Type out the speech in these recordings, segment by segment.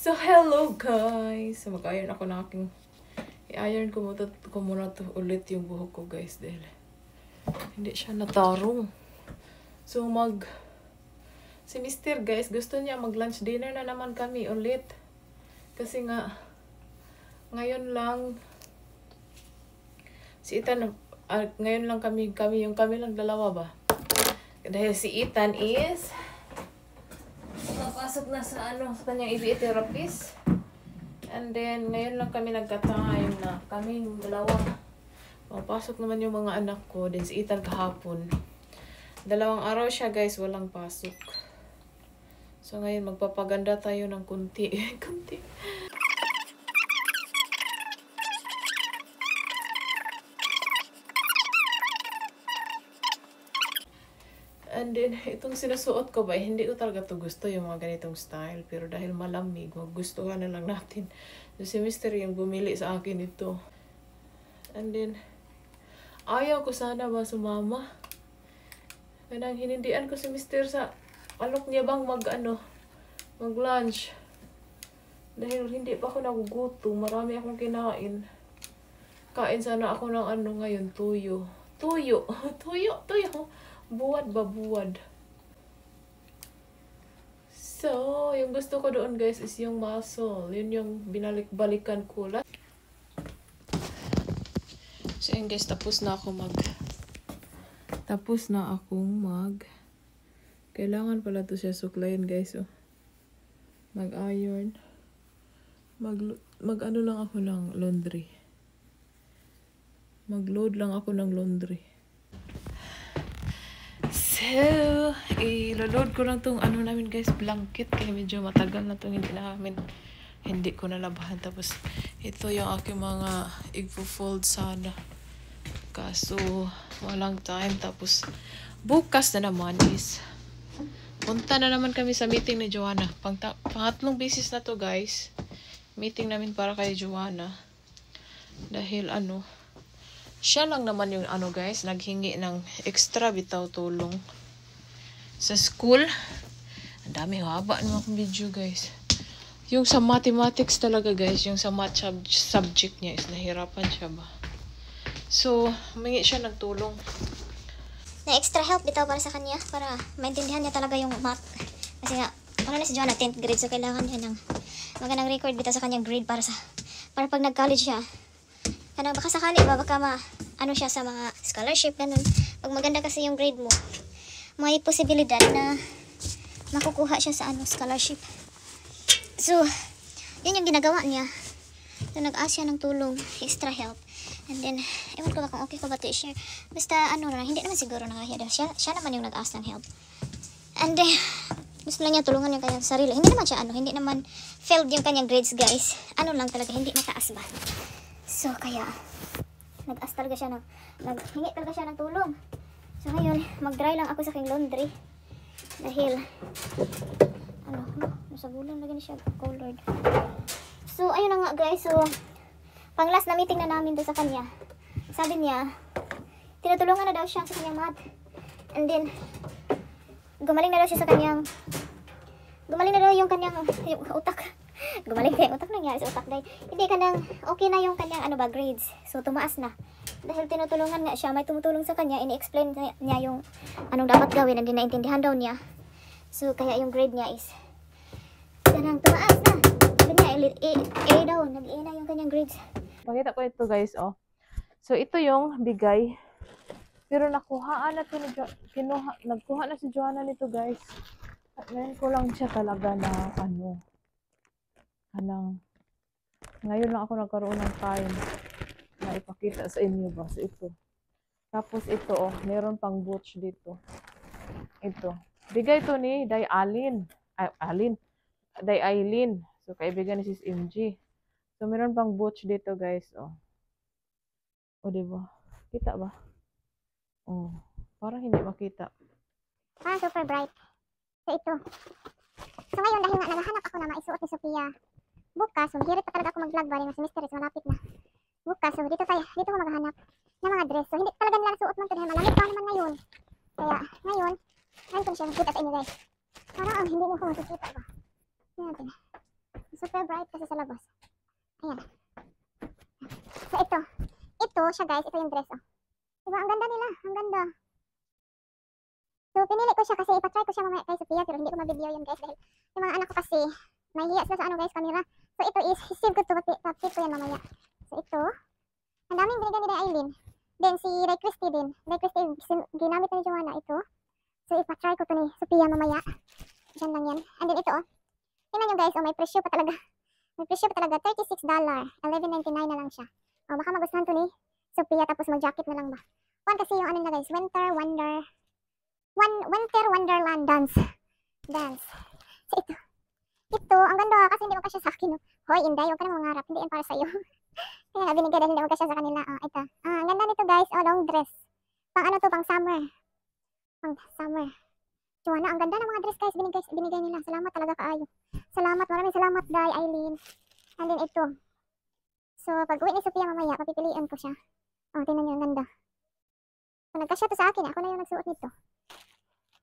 So, hello guys! So, mag-iron ako na aking... I-iron ko muna to ulit yung buhok ko guys dahil hindi siya natarong. So, si Mister guys, gusto niya mag-lunch dinner na naman kami ulit. Kasi nga, ngayon lang, si Ethan, ngayon lang kami lang dalawa ba? Dahil si Ethan is... Napasok na sa kanyang EVA therapist. And then, ngayon lang kami nagka-time na kami dalawa. Papasok naman yung mga anak ko. Then si Ethan kahapon. 2 araw siya guys, walang pasok. So ngayon, magpapaganda tayo ng kunti. Kunti. And then, itong sinusuot ko ba, hindi ko talaga to gusto yung mga ganitong style. Pero dahil malamig, magustuhan na lang natin. So, si Mr. yung bumili sa akin ito. And then, ayaw ko sana ba sumama. Kanang hinindian ko si Mr. sa alok niya bang mag-lunch. Dahil hindi pa ako nagugutom, marami akong kinain. Kain sana ako ng ngayon, tuyo. Tuyo. Buwad ba? Buwad. So, yung gusto ko doon guys is yung muscle. Yun yung binalik-balikan ko. So, yun guys, tapos na akong kailangan pala to siya suklayin guys. Oh. Mag-iron. Mag-ano lang ako ng laundry. Mag-load lang ako ng laundry. So, i-load ko lang tong namin guys, blanket. Kaya medyo matagal na tong hindi ko nalabahan. Tapos, ito yung aking mga i-fold sana. Kaso, walang time. Tapos, bukas na naman is, punta na naman kami sa meeting ni Joanna. Pangatlong beses na to guys. Meeting namin para kay Joanna. Dahil siya lang naman yung guys, naghingi ng extra bitaw tulong sa school. Ang dami haba ng akong video guys. Yung sa mathematics talaga guys, yung sa math subject niya is nahirapan siya ba. So, humingi siya ng tulong. Na extra help bitaw para sa kanya, para maintindihan niya talaga yung math. Kasi nga, na si Joanna, 10th grade, so kailangan niya ng magandang record bitaw sa kanyang grade para pag nag-college siya. Baka sakali ba, baka siya sa mga scholarship, ganun. Pag maganda kasi yung grade mo, may posibilidad na makukuha siya sa scholarship. So, yun yung ginagawa niya. So, nag-ask siya ng tulong, extra help. And then, ewan ko ba kung okay ko ba to i-share. Basta, hindi naman siguro nakahiya. Siya naman yung nag-ask ng help. And then, gusto lang niya tulungan yung kanyang sarili. Hindi naman siya, hindi naman failed yung kanyang grades, guys. Lang talaga, hindi mataas ba. So, kaya, nag-ask talaga siya naghingi talaga siya ng tulong. So, ngayon, mag-dry lang ako sa aking laundry. Dahil, nasa bulan lagi na siya colored. So, ayun na nga guys. So, pang last na meeting na namin doon sa kanya. Sabi niya, tinutulungan na daw siya sa kanyang math. And then, gumaling na daw yung kanyang utak. Gumaling kaya utak nangyari sa utak dahil hindi okay na yung kanyang grades. So tumaas na. Dahil tinutulungan nga siya, may tumutulong sa kanya, ini-explain niya yung anong dapat gawin and din naintindihan daw niya. So kaya yung grade niya is tumaas na. Sabi niya, A daw, nag-A na yung kanyang grades. Pakita ko ito guys, oh. So ito yung bigay. Pero nagkuha na si Joanna nito guys. At ngayon ko lang siya talaga na ngayon lang ako nagkaroon ng time na ipakita sa inyo ba. So ito. Tapos ito meron pang butch dito. Ito. Bigay to ni Aileen. So kaibigan ni Sis MG. So meron pang butch dito guys, diba? Kita ba? Parang hindi makita. Super bright. So ito. So ngayon dahil nga naghahanap ako na maisuot ni Sophia bukas, so hirit pa talaga ako mag-vlog bali na semester is malapit na. Bukas, so dito ko maghahanap ng mga dress. So hindi talaga nila suot man to dahil malamig pa naman ngayon. Kaya ngayon ko siya nakita sa inyo guys. Parang hindi niyo ko makikita ba. Yan natin. So Super bright kasi sa labas. Ayan. So, ito. Ito siya, guys. Ito yung dress, oh. Diba? Ang ganda nila. Ang ganda. So, pinili ko siya kasi ipatry ko siya mamaya kay Sophia pero hindi ko ma-video yun, guys. Dahil yung mga anak ko kasi mahihiya sila sa ano, guys, camera. So, ito is save ko to. Papit ko yan mamaya. So, ito. Ang daming binigay ni Aileen. Then, si Ray Christie din. Ray Christie, ginamit na ni Joanna ito. So, ipatry ko to ni Sophia mamaya. Diyan lang yan. And then, ito, oh. Tingnan nyo, guys. Oh, may presyo pa talaga. May presyo pa talaga. $36. $11.99 na lang siya. Oh, baka magustuhan to ni Sophia tapos mag-jacket na lang ba. One kasi yung ano nila, guys. Winter Wonderland Dance. So, ito. Ito, ang ganda kasi hindi mo kasya sa akin. No? Hoy, Inday, huwag ka na mangarap. Hindi yan para sa'yo. Kaya nga binigay dahil hindi mo kasya sa kanila. Ito. Ang ganda nito, guys. Long dress. Pang ano to, pang summer. Pang summer. Joanna, ang ganda ng mga dress, guys. Binigay nila. Salamat talaga kaayo. Salamat. Maraming salamat, Day, Aileen. And then ito. So, pag uwi ni Sophia mamaya, papipiliin ko siya. Tingnan nyo, ang ganda. Kung nagkasya to sa akin, ako na yung nagsuot nito.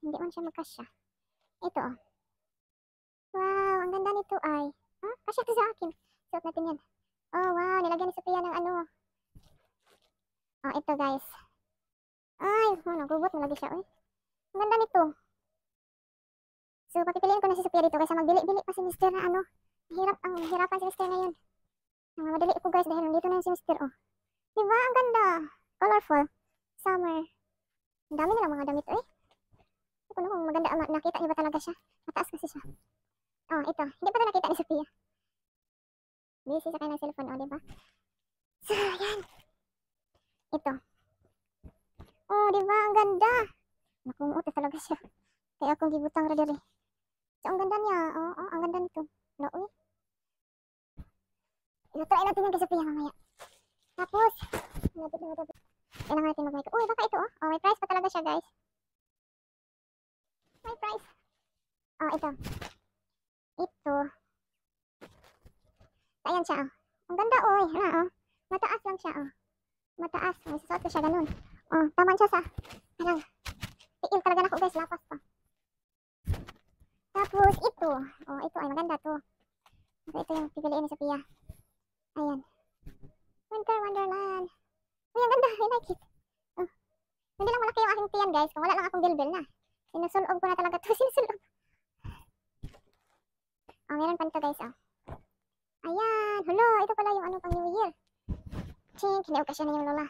Hindi man siya magkasya. Ito, oh. Wow, ang ganda nito ay. Kasya to sa akin. Suot natin yan. Oh, wow, nilagyan ni Sophia ng ano. Ito, guys. Ay, nagubot mo lagi siya, eh. Ang ganda nito. So, papipiliin ko na si Sophia dito kasi magbili-bili pa si Mr. na ano. Hirapan si Mr. ngayon. Madali ko, guys, dahil nandito na si Mr. Oh. Diba? Ang ganda. Colorful. Summer. Ang dami nila mga damit, eh. Hindi ko na kung maganda. Nakita niyo ba talaga siya? Mataas kasi siya. Ito. Hindi pa ito nakita ni Sophia. Busy sa kanyang cellphone, diba? So, yan. Ito. Diba? Ang ganda. Nakumuutos talaga siya. Kaya akong gibutang radari. So, ang ganda niya. Ang ganda nito. No, try natin yung kay Sophia mamaya. Tapos, kailangan natin mag-make. Baka ito, oh. May price pa talaga siya, guys. May price. Ito. Ito. Ayan siya, oh. Ang ganda, oh. Mataas lang siya, oh. Mataas. May susuot ko siya, ganun. Taman siya sa, tiil talaga na ko, guys. Lapas pa. Tapos, ito. Ito ay maganda to. So, ito yung pipiliin ni Sophia. Ayan. Winter Wonderland. Ang ganda. I like it. Hindi lang malaki yung aking tiyan, guys. Kung wala lang akong bilbil na. Sinusulog ko na talaga to. Sinusulog. Meron pa nito, guys, Ayan. Hulo. Ito pala yung ano pang New Year. Chink. Hindi ko siya na yung lola.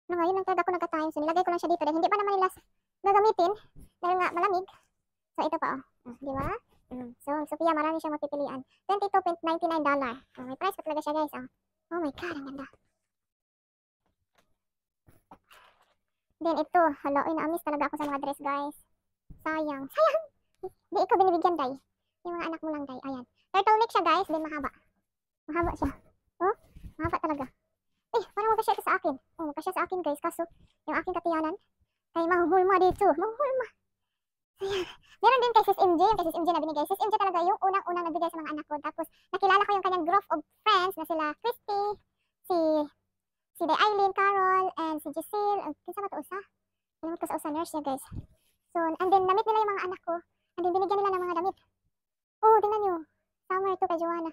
Ngayon lang talaga ako nagka-time. So, nilagay ko lang siya dito. Dahil hindi pa naman nila gagamitin. Dahil nga malamig. So, ito pa, di ba? So, Sophia, marami siyang mapipilian. $22.99. May price pa talaga siya, guys, Oh my God, ang ganda. Then, ito. Na-miss talaga ako sa mga dress, guys. Sayang. Di ikaw binibigyan, Day. Yung mga anak mo lang, Day. Ayan. Turtleneck siya, guys. Then, mahaba. Mahaba siya. Mahaba talaga. Parang magkasya ito sa akin. Magkasya sa akin, guys. Kaso, yung aking katiyanan, ay mahuhulma dito. Mahuhulma. Ayan. Meron din kay Sis MJ, yung kay Sis MJ na binigay. Sis MJ talaga yung unang nagbigay sa mga anak ko. Tapos, nakilala ko yung kanyang group of friends na sila Christy, si Day Aileen, Carol, and si Giselle. Kinsa ba ito usa? Alam ko sa usa, nurse niya, guys. So, and then, namit nila yung mga anak ko. And then, binigyan nila ng mga damit. Tingnan nyo. Summer ito kay Joanna.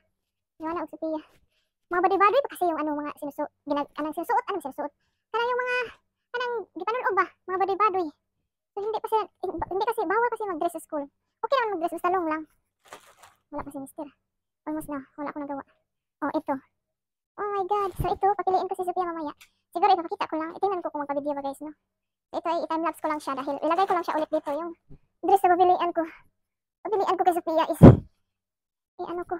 Joanna o Sophia. Mga body-body pa kasi yung mga sinusuot. Anong sinusuot? Kaya yung mga, gipanunog ba? Mga body-body. So, hindi kasi, bawal kasi mag-dress sa school. Okay naman mag-dress, basta long lang. Wala pa si Mister. Almost na, wala akong nagawa. Ito. Oh my God. So, ito, papiliin ko si Sophia mamaya. Siguro, ipapakita ko lang. Itingnan ko kung magpa-video ba, guys, no? So, ito ay i-timelapse ko lang siya dahil ilagay ko lang siya ulit dito. Yung dress na papiliin ko. Papiliin ko kay Sophia is, ko.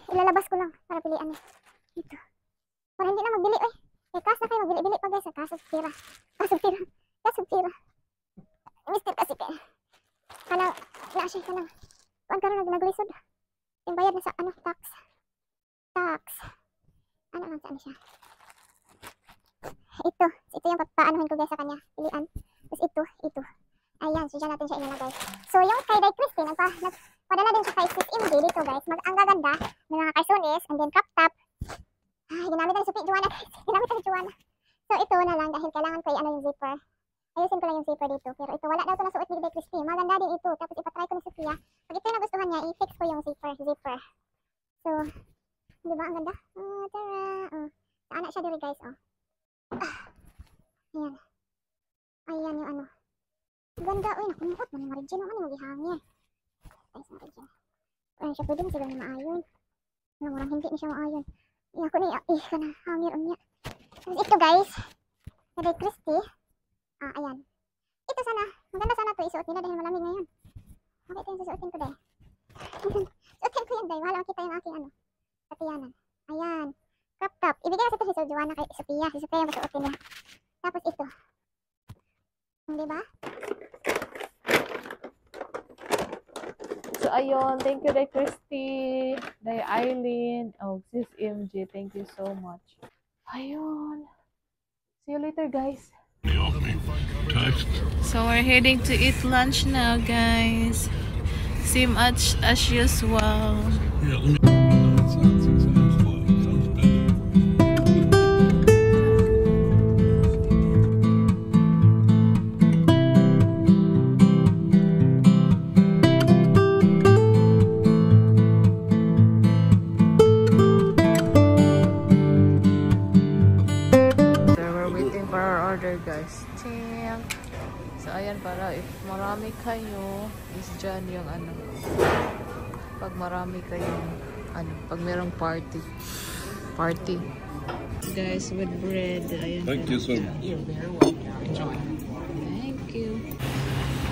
Ilalabas ko lang para pilian niya. Ito. Para hindi na magbili, Kas na kayo, magbili-bili pa, guys. Kaso tira. Mister kasi kaya. Kanang, naasya ka nang. Kuan ka rin naglisod. Yung bayad na sa, tax. Lang saan siya. Ito yung papaanohin ko, guys, sa kanya. Pilian. Tapos ito. Ayan, so dyan natin siya ilalagay. So, yung kay Day Christy, nagpadala din siya kay Sis MJ dito, guys. Ang gaganda ng mga cartoonies, and then crop top. Ginamit na ni Joanna. Ginamit na ni Joanna. So, ito na lang dahil kailangan ko yung zipper. Ayusin ko lang yung zipper dito. Pero ito, wala daw ito nasuot ni Day Christy. Maganda din ito. Tapos ipatry ko ni Sophia. Pag ito yung nagustuhan niya, niya, i-fix ko yung zipper. So, di ba? Ang ganda. Oh, tara. Oh. Saan na siya diri guys, oh. Ayan. Ayan yung ano. Ganda. Uy, nakumuot. Marimarigen naman yung gihangin. Guys, marimarigen. Ayan siya, pwede mo siguro maayon. Murang hindi ni siya maayon. Iya ko na, ka na, hangir unya. Tapos ito guys, kay Christy. Ayan. Ito sana, maganda sana ito isuot nila dahil malamig ngayon. Okay, ito yung susuotin ko dahil. Suotin ko yan dahil, wala makita yung aking ano, katiyanan. Ayan. Crop top. Ibigay kasi ito si Sir Joanna kay Sophia. Si Sophia yung masuotin niya. Tapos ito. Diba? So, ayun. Thank you, Day Christy. Day Eileen. Oh, sis MJ. Thank you so much. Ayun. See you later, guys. So, we're heading to eat lunch now, guys. Same as usual. Yeah, let me. That sounds exactly. Sounds better. Guys, so ayan, para if marami kayo is dyan yung ano, pag marami kayong ano, pag merong party guys with bread. Ayan, Thank you so much. You're very welcome. Enjoy. Thank you.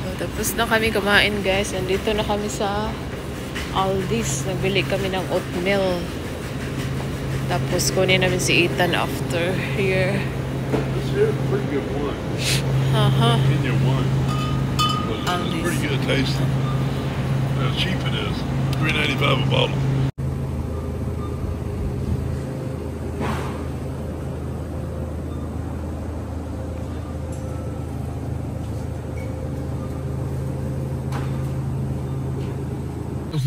So, tapos na kami kumain guys, andito na kami sa Aldi's, nagbili kami ng oatmeal, tapos kunin namin si Ethan after here. This is a pretty good one. Kenya one. It's pretty good tasting. How cheap it is. $3.95 a bottle.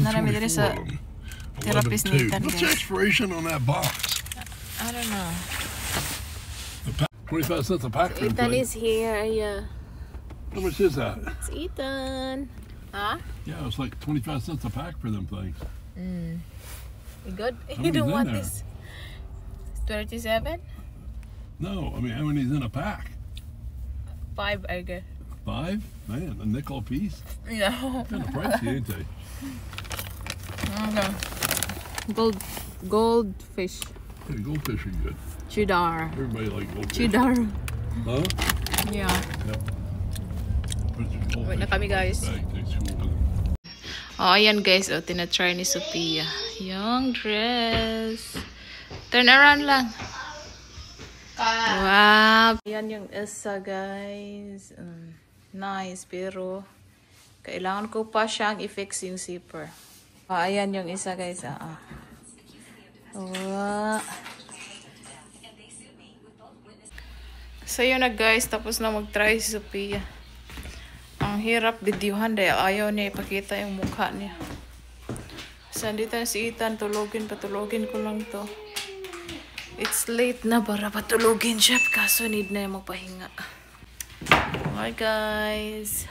Narami din sa therapist ni Ethan, What's the guys. expiration on that box? I don't know. 25 cents a pack for them Ethan things. is here. Yeah. How much is that? It's Ethan. Huh? Yeah, it's like 25 cents a pack for them things. You good? How You don't many's in want there? this? 37? No, I mean, how many's in a pack? 5, I guess. 5? Man, a nickel a piece? No. Kind of pricey, ain't they? Okay. Goldfish. Yeah, goldfish are good. Cheddar. Everybody like goldfish. Cheddar. Huh? Yeah. Yep. Wait na kami, guys. Oh, ayan guys. Oh, tinatry ni Sophia. Yung dress. Turn around lang. Wow. Ayan yung isa, guys. Nice. Pero, kailangan ko pa siyang i-fix yung zipper. Oh, ayan yung isa, guys. Wow. So, yun na guys. Tapos na mag-try si Sophia. Ang hirap videohan dahil ayaw niya ipakita yung mukha niya. So, dito na si Ethan. Patulogin ko lang to. It's late na para patulogin siya. Kaso need na yung magpahinga. Bye guys.